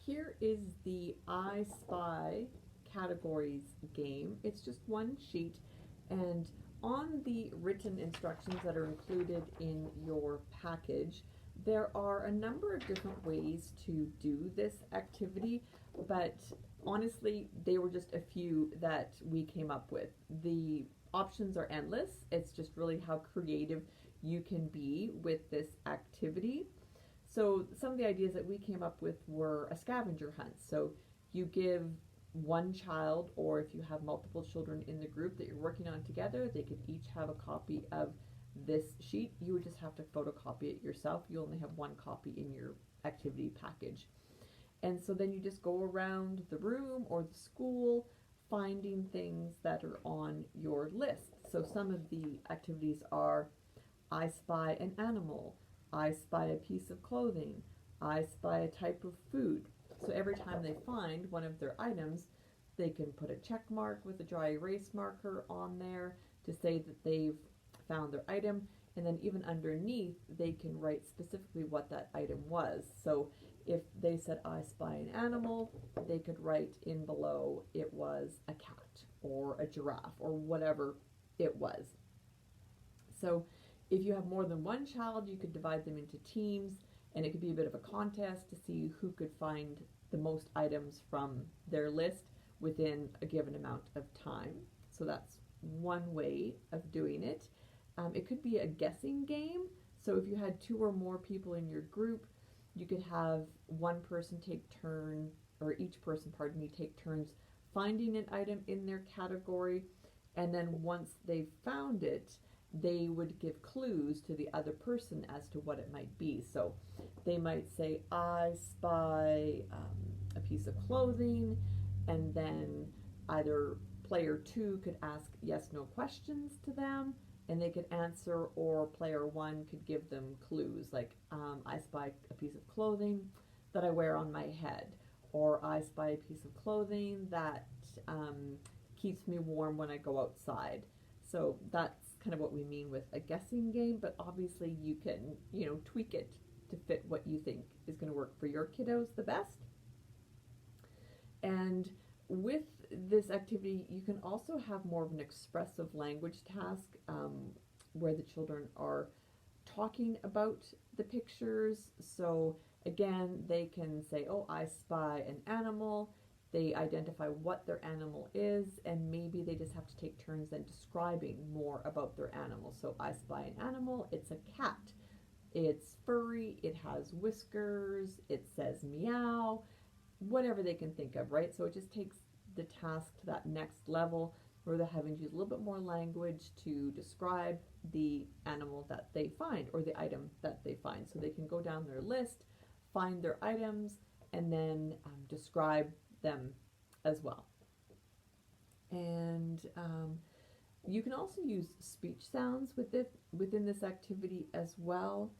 Here is the I Spy categories game. It's just one sheet, and on the written instructions that are included in your package, there are a number of different ways to do this activity, but honestly, they were just a few that we came up with. The options are endless. It's just really how creative you can be with this activity. So some of the ideas that we came up with were a scavenger hunt. So you give one child, or if you have multiple children in the group that you're working on together, they could each have a copy of this sheet. You would just have to photocopy it yourself. You only have one copy in your activity package. And so then you just go around the room or the school finding things that are on your list. So some of the activities are I spy an animal, I spy a piece of clothing, I spy a type of food. So every time they find one of their items, they can put a check mark with a dry erase marker on there to say that they've found their item. And then even underneath, they can write specifically what that item was. So if they said, I spy an animal, they could write in below it was a cat or a giraffe or whatever it was. So if you have more than one child, you could divide them into teams, and it could be a bit of a contest to see who could find the most items from their list within a given amount of time. So that's one way of doing it. It could be a guessing game. So if you had two or more people in your group, you could have one person take turn, or each person, pardon me, take turns finding an item in their category, and then once they've found it, they would give clues to the other person as to what it might be. So they might say, I spy a piece of clothing, and then either player two could ask yes no questions to them and they could answer, or player one could give them clues like, I spy a piece of clothing that I wear on my head, or I spy a piece of clothing that keeps me warm when I go outside. So that's kind of what we mean with a guessing game, but obviously you can, tweak it to fit what you think is going to work for your kiddos the best. And with this activity, you can also have more of an expressive language task, where the children are talking about the pictures. So again, they can say, oh, I spy an animal. They identify what their animal is, and maybe they just have to take turns then describing more about their animal. So I spy an animal, it's a cat. It's furry, it has whiskers, it says meow, whatever they can think of, right? So it just takes the task to that next level where they're having to use a little bit more language to describe the animal that they find or the item that they find. So they can go down their list, find their items, and then describe them as well. And you can also use speech sounds within this activity as well.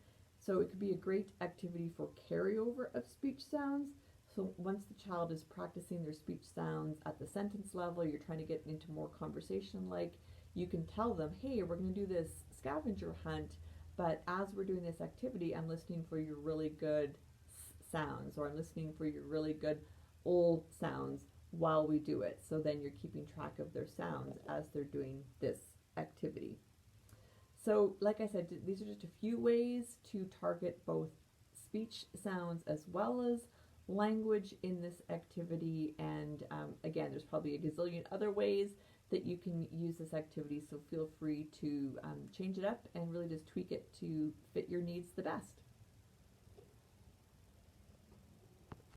So it could be a great activity for carryover of speech sounds. So once the child is practicing their speech sounds at the sentence level, you're trying to get into more conversation, like you can tell them, hey, we're going to do this scavenger hunt, but as we're doing this activity, I'm listening for your really good sounds, or I'm listening for your really good old sounds while we do it. So then you're keeping track of their sounds as they're doing this activity. So like I said, these are just a few ways to target both speech sounds as well as language in this activity. And again, there's probably a gazillion other ways that you can use this activity, so feel free to change it up and really just tweak it to fit your needs the best.